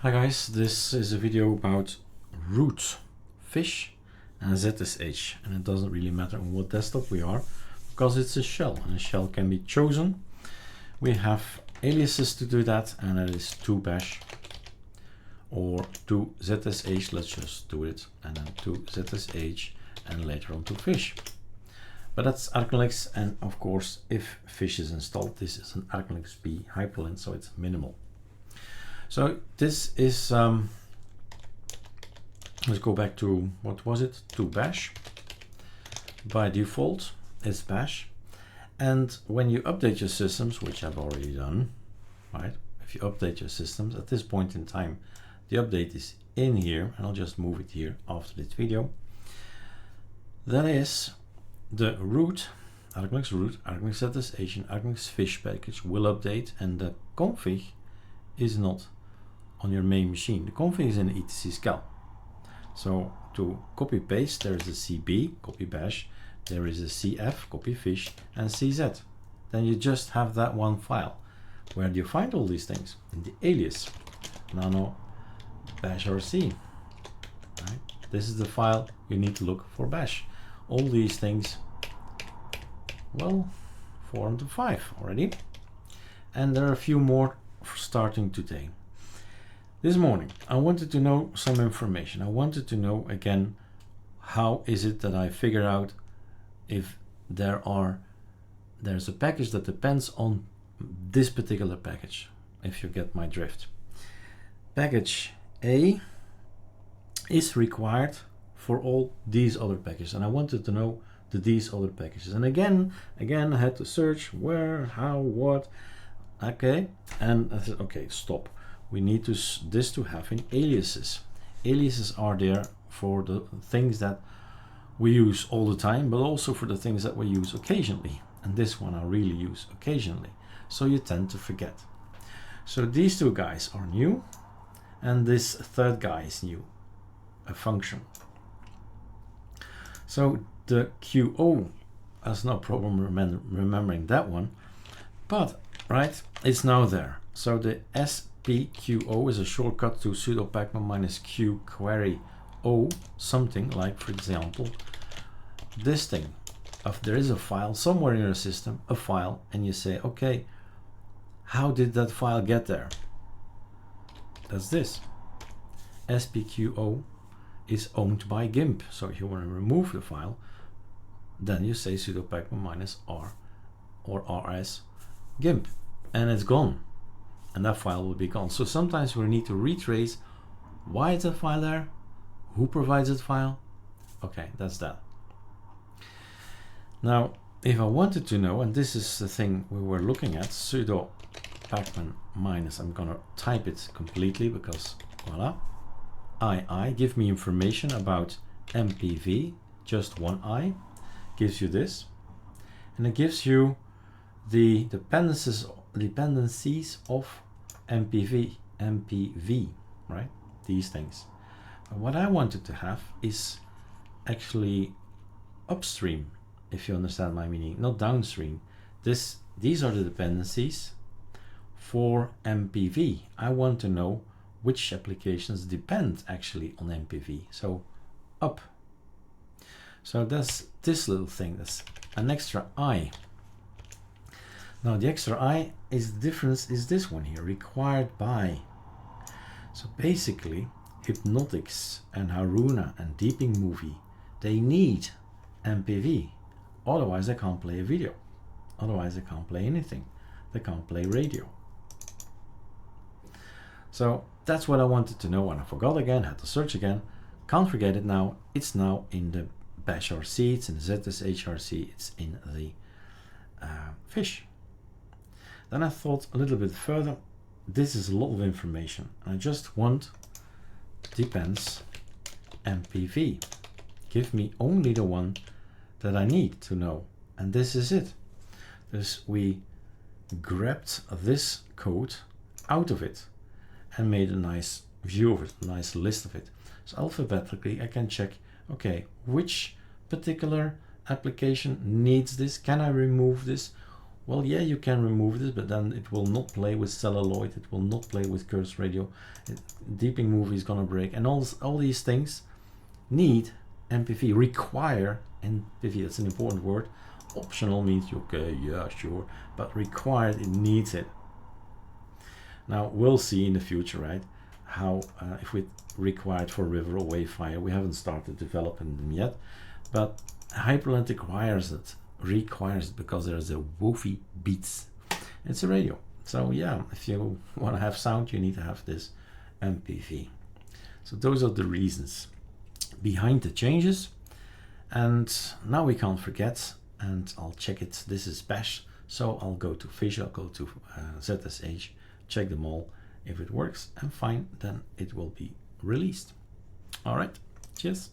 Hi guys, this is a video about root, fish and ZSH, and it doesn't really matter on what desktop we are because it's a shell and a shell can be chosen. We have aliases to do that, and that is to bash or to ZSH. Let's just do it, and then to ZSH and later on to fish. But that's ArcoLinux, and of course if fish is installed, this is an ArcoLinux P hyperlink, so it's minimal. So this is, let's go back to, what was it? To bash. By default, it's bash. And when you update your systems, which I've already done, right? If you update your systems, at this point in time, the update is in here, and I'll just move it here after this video. That is the root, ArcoLinux root, ArcoLinux ZSH, and ArcoLinux fish package will update, and the config is not on your main machine. The config is in the etc scal. So to copy paste, there is a cb, copy bash, there is a cf, copy fish, and cz. Then you just have that one file. Where do you find all these things? In the alias nano bash rc. Right? This is the file you need to look for bash. All these things, well, 4 into 5 already. And there are a few more starting today. This morning, I wanted to know some information. I wanted to know again, how is it that I figure out if there's a package that depends on this particular package, if you get my drift. Package A is required for all these other packages, and I wanted to know these other packages. And again, I had to search where, how, what. Okay, and I said, okay, stop. We need this to have in aliases. Aliases are there for the things that we use all the time, but also for the things that we use occasionally. And this one I really use occasionally. So you tend to forget. So these two guys are new, and this third guy is new, a function. So the QO has no problem remembering that one, but right, it's now there. So the spqo is a shortcut to sudo pacman -q query o, something like, for example, this thing. If there is a file somewhere in your system, a file, and you say, okay, how did that file get there? That's this. spqo is owned by GIMP. So if you want to remove the file, then you say sudo pacman -r or rs GIMP, and it's gone. And that file will be gone. So sometimes we need to retrace why is that file there, who provides that file. Okay, that's that. Now, if I wanted to know, and this is the thing we were looking at, sudo pacman -, I'm gonna type it completely because voila, I give me information about MPV, just one I, gives you this, and it gives you the dependencies of MPV, right? These things. But what I wanted to have is actually upstream, if you understand my meaning, not downstream. These are the dependencies for MPV. I want to know which applications depend actually on MPV. So up. So that's this little thing. That's an extra I. Now the extra I is the difference is this one here, required by. So basically Hypnotics and Haruna and Deeping Movie, they need MPV. Otherwise they can't play a video. Otherwise they can't play anything. They can't play radio. So that's what I wanted to know, and I forgot again, had to search again. Can't forget it now. It's now in the bash RC, it's in the ZSH RC, it's in the fish. Then I thought a little bit further, this is a lot of information. I just want depends MPV. Give me only the one that I need to know. And this is it. Dus we grabbed this code out of it and made a nice view of it, a nice list of it. So alphabetically I can check, okay, which particular application needs this? Can I remove this? Well, yeah, you can remove this, but then it will not play with celluloid, it will not play with cursed radio, Deeping Movie is gonna break, and all these things need MPV, require MPV. That's an important word. Optional means okay, yeah, sure, but required, it needs it. Now we'll see in the future, right, how if we required for River or Wavefire, we haven't started developing them yet, but Hyperland requires it because there's a woofy beats. It's a radio, so yeah, if you want to have sound, you need to have this MPV. So those are the reasons behind the changes. And now we can't forget, and I'll check it. This is bash, so I'll go to Visual, go to ZSH, check them all. If it works and fine, then it will be released. All right, cheers.